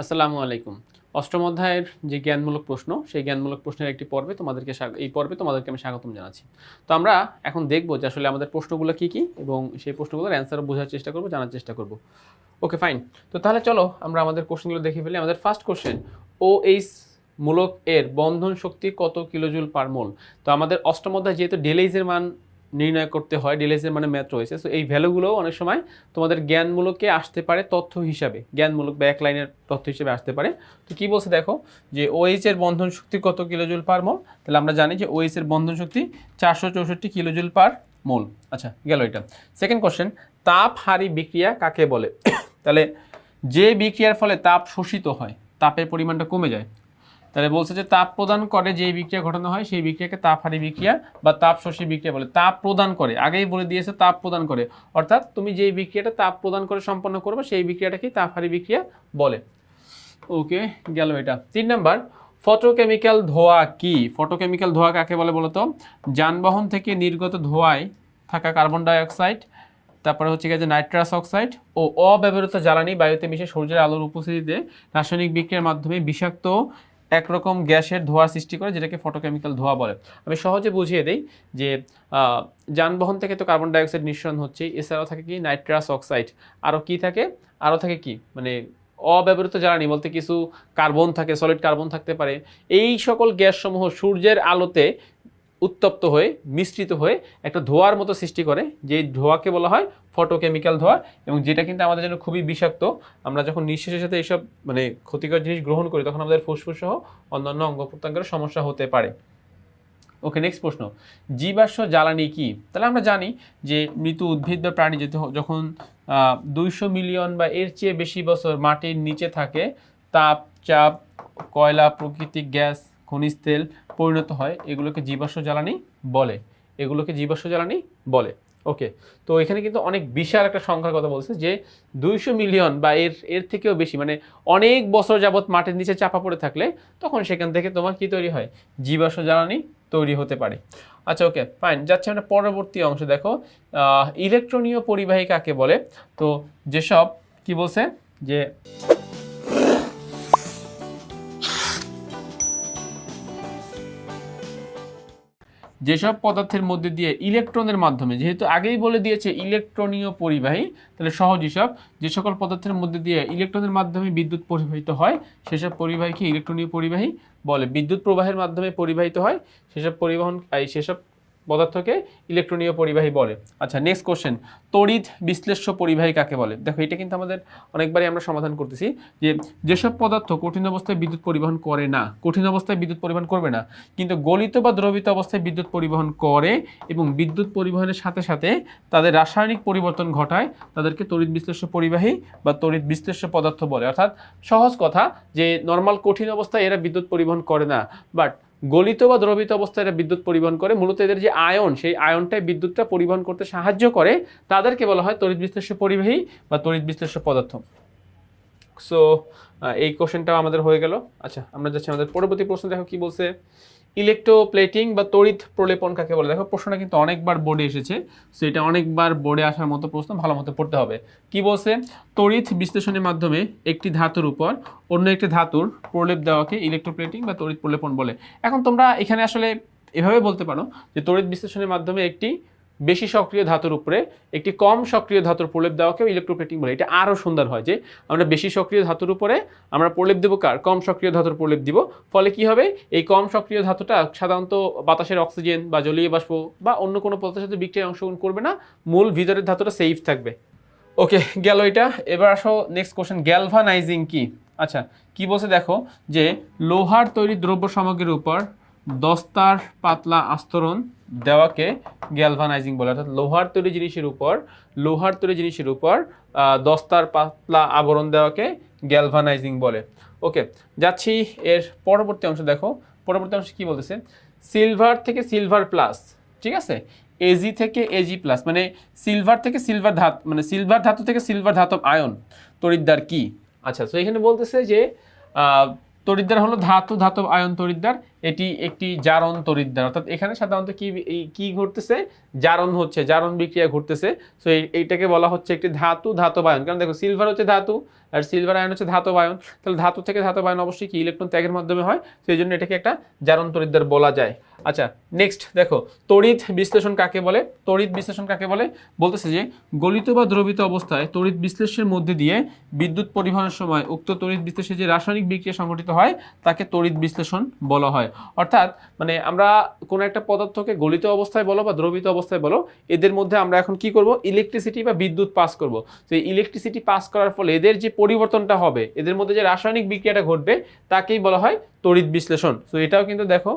আসসালামু আলাইকুম। অষ্টম অধ্যায়ের যে জ্ঞানমূলক প্রশ্ন, সেই জ্ঞানমূলক প্রশ্নের একটি পর্বে এই পর্বে তোমাদেরকে আমি স্বাগতম জানাচ্ছি। তো আমরা এখন দেখব যে আসলে আমাদের প্রশ্নগুলো কী, কী এবং সেই প্রশ্নগুলোর অ্যান্সারও বোঝার চেষ্টা করব, জানার চেষ্টা করব। Okay fine. তো তাহলে চলো আমরা আমাদের কোশ্চেনগুলো দেখে ফেলি। আমাদের ফার্স্ট কোশ্চেন, OH মূলক এর বন্ধন শক্তি কত কিলোজুল পার মোল? তো আমাদের অষ্টম অধ্যায় যেহেতু ডেলেইজের মান নির্ণয় করতে হয়, ডেলেইজের মানে ম্যাথ রয়েছে, সো এই ভ্যালুগুলোও অনেক সময় তোমাদের জ্ঞানমূলকে আসতে পারে তথ্য হিসাবে, জ্ঞানমূলক বা এক লাইনের তথ্য হিসেবে আসতে পারে। তো কী বলছে দেখো, যে OH এর বন্ধন শক্তি কত কিলোজুল পার মোল? তাহলে আমরা জানি যে OH এর বন্ধন শক্তি 464 কিলোজুল পার মোল। আচ্ছা, গেল এটা। সেকেন্ড কোশ্চেন, তাপহারী বিক্রিয়া কাকে বলে? তাহলে যে বিক্রিয়ার ফলে তাপ শোষিত হয়, তাপের পরিমাণটা কমে যায়, তাহলে বলছে যে তাপ প্রদান করে যে বিক্রিয়া ঘটানো হয় সেই বিক্রিয়াকে তাপহারী বিক্রিয়া বা তাপশোষী বিক্রিয়া বলে। তাপ প্রদান করে, আগেই বলে দিয়েছে তাপ প্রদান করে, অর্থাৎ তুমি যে বিক্রিয়াটা তাপ প্রদান করে সম্পন্ন করবে সেই বিক্রিয়াটাকেই তাপহারী বিক্রিয়া বলে। ওকে, গেল এটা। 3 নাম্বার, ফটোকেমিক্যাল ধোঁয়া কি? ফটোকেমিক্যাল ধোঁয়া কাকে বলে বলতো? যানবাহন থেকে নির্গত ধোঁয়ায় থাকা কার্বন ডাই অক্সাইড, তারপরে হচ্ছে গিয়ে যে নাইট্রাস অক্সাইড ও অব্যবহৃত জ্বালানি বায়ুতে মিশে সূর্যের আলোর উপস্থিতিতে রাসায়নিক বিক্রিয়ার মাধ্যমে বিষাক্ত একরকম গ্যাসের ধোঁয়া সৃষ্টি করে, যেটাকে ফটোকেমিক্যাল ধোঁয়া বলে। আমি সহজে বুঝিয়ে দিই যে যানবাহন থেকে তো কার্বন ডাইঅক্সাইড নিঃসরণ হচ্ছে, এছাড়াও থাকে কি নাইট্রাস অক্সাইড, আরও কি থাকে, আরও থাকে কি মানে অব্যবহৃত জ্বালানি বলতে কিছু কার্বন থাকে, সলিড কার্বন থাকতে পারে। এই সকল গ্যাসসমূহ সূর্যের আলোতে উত্তপ্ত হয়ে মিশ্রিত হয়ে একটা ধোঁয়ার মতো সৃষ্টি করে, যে ধোঁয়াকে বলা হয় ফটোকেমিক্যাল ধোঁয়া, এবং যেটা কিন্তু আমাদের জন্য খুবই বিষাক্ত। আমরা যখন নিঃশ্বাসের সাথে এইসব মানে ক্ষতিকর জিনিস গ্রহণ করি তখন আমাদের ফুসফুস সহ অন্যান্য অঙ্গ প্রত্যঙ্গের সমস্যা হতে পারে। ওকে, নেক্সট প্রশ্ন, জীবাশ্ম জ্বালানি কি? তাহলে আমরা জানি যে মৃত উদ্ভিদ বা প্রাণী যখন 200 মিলিয়ন বা এর চেয়ে বেশি বছর মাটির নিচে থাকে, তাপ, চাপ, কয়লা, প্রাকৃতিক গ্যাস, খনিজ তেল পরিণত হয়, এগুলোকে জীবাশ্ম জ্বালানি বলে। এগুলোকে জীবাশ্ম জ্বালানি বলে। ওকে, তো এখানে কিন্তু অনেক বিশাল একটা সংখ্যার কথা বলছে, যে 200 মিলিয়ন বা এর থেকেও বেশি, মানে অনেক বছর যাবৎ মাটির নিচে চাপা পড়ে থাকলে তখন সেখান থেকে তোমার কি তৈরি হয়? জীবাশ্ম জ্বালানি তৈরি হতে পারে। আচ্ছা, ওকে ফাইন। যাচ্ছে আমরা পরবর্তী অংশে। দেখো, ইলেকট্রনীয় পরিবাহী কাকে বলে? তো যেসব কি বলছে যে যেসব পদার্থের মধ্যে দিয়ে ইলেকট্রনের মাধ্যমে, যেহেতু আগেই বলে দিয়েছে ইলেকট্রনীয় পরিবাহী, তাহলে সহজ হিসাব, যে সকল পদার্থের মধ্যে দিয়ে ইলেকট্রনের মাধ্যমে বিদ্যুৎ পরিবাহিত হয় সেসব পরিবাহীকে ইলেকট্রনীয় পরিবাহী বলে। বিদ্যুৎ প্রবাহের মাধ্যমে পরিবাহিত হয় সেসব পদার্থকে ইলেকট্রনীয় পরিবাহী বলে। আচ্ছা, নেক্সট কোশ্চেন, তড়িৎ বিশ্লেষ্য পরিবাহী কাকে বলে? দেখো, এটা কিন্তু আমাদের অনেকবারই আমরা সমাধান করতেছি, যে যেসব পদার্থ কঠিন অবস্থায় বিদ্যুৎ পরিবহন করে না, কঠিন অবস্থায় বিদ্যুৎ পরিবহন করবে না, কিন্তু গলিত বা দ্রবীত অবস্থায় বিদ্যুৎ পরিবহন করে এবং বিদ্যুৎ পরিবহনের সাথে সাথে তাদের রাসায়নিক পরিবর্তন ঘটায়, তাদেরকে তড়িৎ বিশ্লেষ্য পরিবাহী বা তড়িৎ বিশ্লেষ্য পদার্থ বলে। অর্থাৎ সহজ কথা, যে নর্মাল কঠিন অবস্থায় এরা বিদ্যুৎ পরিবহন করে না, বাট গলিত বা দ্রবীত অবস্থায় এরা বিদ্যুৎ পরিবহন করে। মূলত এদের যে আয়ন, সেই আয়নটাই বিদ্যুৎটা পরিবহন করতে সাহায্য করে, তাদেরকে বলা হয় তড়িৎ বিশ্লেষ্য পরিবাহী বা তড়িৎ বিশ্লেষ্য পদার্থ। সো এই কোশ্চেনটাও আমাদের হয়ে গেল। আচ্ছা, আমরা যাচ্ছি আমাদের পরবর্তী প্রশ্ন। দেখো কি বলছে, ইলেকট্রোপ্লেটিং বা তড়িৎ প্রলেপন কাকে বলে? দেখো, প্রশ্নটা কিন্তু অনেকবার বোর্ডে এসেছে, সো এটা অনেকবার বোর্ডে আসার মতো প্রশ্ন, ভালো মতো পড়তে হবে। কি বলছে, তড়িৎ বিশ্লেষণের মাধ্যমে একটি ধাতুর উপর অন্য একটি ধাতুর প্রলেপ দেওয়াকে ইলেকট্রোপ্লেটিং বা তড়িৎ প্রলেপন বলে। এখন তোমরা এখানে আসলে এভাবে বলতে পারো যে তড়িৎ বিশ্লেষণের মাধ্যমে একটি বেশি সক্রিয় ধাতুর উপরে একটি কম সক্রিয় ধাতুর প্রলেপ দেওয়াকেও ইলেকট্রোপ্লেটিং বলে। এটা আরও সুন্দর হয়, যে আমরা বেশি সক্রিয় ধাতুর উপরে আমরা প্রলেপ দেবো কার? কম সক্রিয় ধাতুর প্রলেপ দিব। ফলে কি হবে, এই কম সক্রিয় ধাতুটা সাধারণত বাতাসের অক্সিজেন বা জলীয় বাষ্প বা অন্য কোনো পদার্থের সাথে বিক্রিয়ায় অংশগ্রহণ করবে না, মূল ভিতরের ধাতুটা সেফ থাকবে। ওকে, গেল এটা। এবার আসো নেক্সট কোশ্চেন, গ্যালভানাইজিং কি? আচ্ছা, কি বলছে দেখো, যে লোহার তৈরি দ্রব্য সামগ্রীর উপর দস্তার পাতলা আস্তরণ দেওয়াকে গ্যালভানাইজিং বলে। অর্থাৎ লোহার তৈরি জিনিসের উপর দস্তার পাতলা আবরণ দেওয়াকে গ্যালভানাইজিং বলে। ওকে, যাচ্ছি এর পরবর্তী অংশ। দেখো, পরবর্তী অংশ কি বলতেছে, সিলভার থেকে সিলভার প্লাস, ঠিক আছে, এজি থেকে এজি প্লাস, মানে সিলভার থেকে সিলভার ধাতু, মানে সিলভার ধাতু থেকে সিলভার ধাতব আয়ন তড়িৎদ্বার কি? আচ্ছা, তো এখানে বলতেছে যে তড়িৎদ্বার হলো ধাতব আয়ন তড়িৎদ্বার, এটি একটি জারণ তড়িৎদ্বার। অর্থাৎ এখানে সাধারণত কি ঘটতেছে, জারণ বিক্রিয়া ঘটতেছে। সো এইটাকে বলা হচ্ছে একটি ধাতব আয়ন। কারণ দেখো, সিলভার হচ্ছে ধাতু আর সিলভার আয়ন হচ্ছে ধাতব আয়ন। তাহলে ধাতু থেকে ধাতব আয়ন অবশ্যই কি ইলেকট্রন ত্যাগের মাধ্যমে হয়, সেই জন্য এটাকে একটা জারণ তড়িৎদ্বার বলা যায়। আচ্ছা নেক্সট দেখো, তড়িৎ বিশ্লেষণ কাকে বলে? তড়িৎ বিশ্লেষণ কাকে বলে বলতেছে যে গলিত বা দ্রবীত অবস্থায় তড়িৎ বিশ্লেষণের মধ্যে দিয়ে বিদ্যুৎ পরিবহনের সময় উক্ত তড়িৎ বিশ্লেষণে যে রাসায়নিক বিক্রিয়া সংঘটিত হয় তাকে তড়িৎ বিশ্লেষণ বলা হয়। অর্থাৎ মানে আমরা কোনো একটা পদার্থকে গলিত অবস্থায় বলো বা দ্রবীত অবস্থায় বলো, এদের মধ্যে আমরা এখন কি করব, ইলেকট্রিসিটি বা বিদ্যুৎ পাস করব। তো এই ইলেকট্রিসিটি পাস করার ফলে এদের যে পরিবর্তনটা হবে, এদের মধ্যে যে রাসায়নিক বিক্রিয়াটা ঘটবে তাকেই বলা হয় তড়িৎ বিশ্লেষণ। সো এটাও কিন্তু দেখো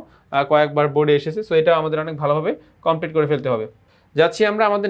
কয়েকবার বোর্ডে এসেছে। সো এটাও আমাদের অনেক ভালোভাবে কমপ্লিট করে ফেলতে হবে। যাচ্ছি আমরা আমাদের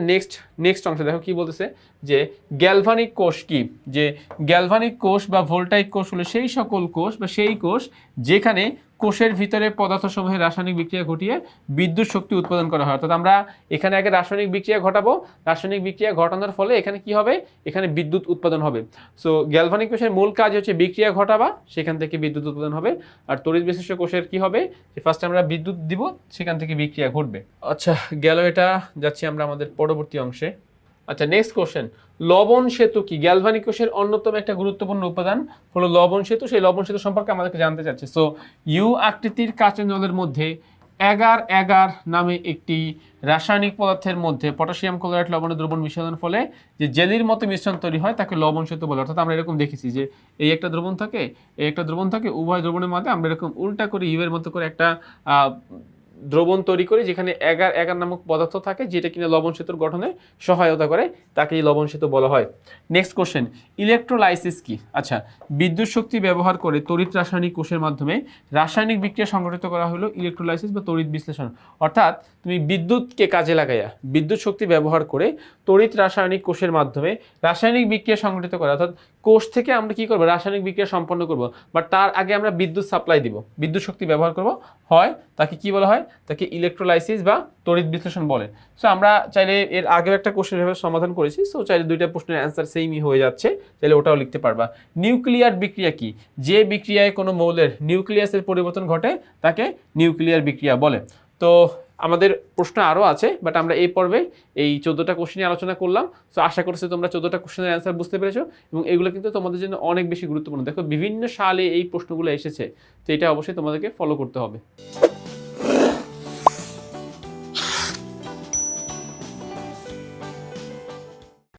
নেক্সট অংশে। দেখো কি বলতেছে যে গ্যালভানিক কোষ কি, যে গ্যালভানিক কোষ বা ভোল্টাইক কোষ হলো সেই সকল কোষ বা সেই কোষ যেখানে কোষের ভিতরে পদার্থসমূহের রাসায়নিক বিক্রিয়া ঘটিয়ে বিদ্যুৎ শক্তি উৎপাদন করা হয়। অর্থাৎ আমরা এখানে আগে রাসায়নিক বিক্রিয়া ঘটাবো, রাসায়নিক বিক্রিয়া ঘটানোর ফলে এখানে কি হবে, এখানে বিদ্যুৎ উৎপাদন হবে। সো গ্যালভানিক কোষের মূল কাজ হচ্ছে বিক্রিয়া ঘটাবা, সেখান থেকে বিদ্যুৎ উৎপাদন হবে। আর তড়িৎ বিশ্লেষ্য কোষের কি হবে, যে ফার্স্টে আমরা বিদ্যুৎ দিব, সেখান থেকে বিক্রিয়া ঘটবে। আচ্ছা গেল এটা, যাচ্ছি আমরা আমাদের পরবর্তী অংশে। আচ্ছা নেক্সট কোশ্চেন, লবণ সেতু কি? গ্যালভানিক কোষের অন্যতম একটা গুরুত্বপূর্ণ উপাদান হলো লবণ সেতু। সেই লবণ সেতু সম্পর্কে আমাদেরকে জানতে চাচ্ছে। সো ইউ আকৃতির কাঁচা জলের মধ্যে এগার এগার নামে একটি রাসায়নিক পদার্থের মধ্যে পটাশিয়াম ক্লোরাইড লবণের দ্রবণ মিশ্রণের ফলে যে জেলির মতো মিশ্রণ তৈরি হয় তাকে লবণ সেতু বলে। অর্থাৎ আমরা এরকম দেখেছি যে এই একটা দ্রবণ থাকে, এই একটা দ্রবণ থাকে, উভয় দ্রবণের মধ্যে আমরা এরকম উল্টা করে ইউ এর মতো করে একটা দ্রবণ তৈরি করি, যেখানে এগার এগার নামক পদার্থ থাকে, যেটা কিনা লবণ সেতুর গঠনে সহায়তা করে, তাকেই লবণ সেতু বলা হয়। নেক্সট কোশ্চেন, ইলেকট্রোলাইসিস কি? আচ্ছা, বিদ্যুৎ শক্তি ব্যবহার করে তড়িৎ রাসায়নিক কোষের মাধ্যমে রাসায়নিক বিক্রিয়া সংঘটিত করা হলো ইলেকট্রোলাইসিস বা তড়িৎ বিশ্লেষণ। অর্থাৎ তুমি বিদ্যুৎকে কাজে লাগাইয়া বিদ্যুৎ শক্তি ব্যবহার করে তড়িৎ রাসায়নিক কোষের মাধ্যমে রাসায়নিক বিক্রিয়া সংঘটিত করা। অর্থাৎ কোষ থেকে আমরা কি করবো, রাসায়নিক বিক্রিয়া সম্পন্ন করব, বাট তার আগে আমরা বিদ্যুৎ সাপ্লাই দিব, বিদ্যুৎ শক্তি ব্যবহার করব, হয় তাকে কি বলা হয়, তাকে ইলেকট্রোলাইসিস বা তড়িৎ বিশ্লেষণ বলে। সো আমরা চাইলে এর আগেও একটা কোশ্চেন ভাবে সমাধান করেছি, সো চাইলে দুইটা প্রশ্নের অ্যান্সার সেমই হয়ে যাচ্ছে, চাইলে ওটাও লিখতে পারবা। নিউক্লিয়ার বিক্রিয়া কি? যে বিক্রিয়ায় কোনো মৌলের নিউক্লিয়াসের পরিবর্তন ঘটে তাকে নিউক্লিয়ার বিক্রিয়া বলে। তো আমাদের প্রশ্ন আরও আছে, বাট আমরা এই পর্বে এই 14টা কোশ্চেন নিয়ে আলোচনা করলাম। সো আশা করছি তোমরা 14টা কোশ্চেনের অ্যান্সার বুঝতে পেরেছো, এবং এগুলো কিন্তু তোমাদের জন্য অনেক বেশি গুরুত্বপূর্ণ। দেখো বিভিন্ন সালে এই প্রশ্নগুলো এসেছে, তো এটা অবশ্যই তোমাদেরকে ফলো করতে হবে।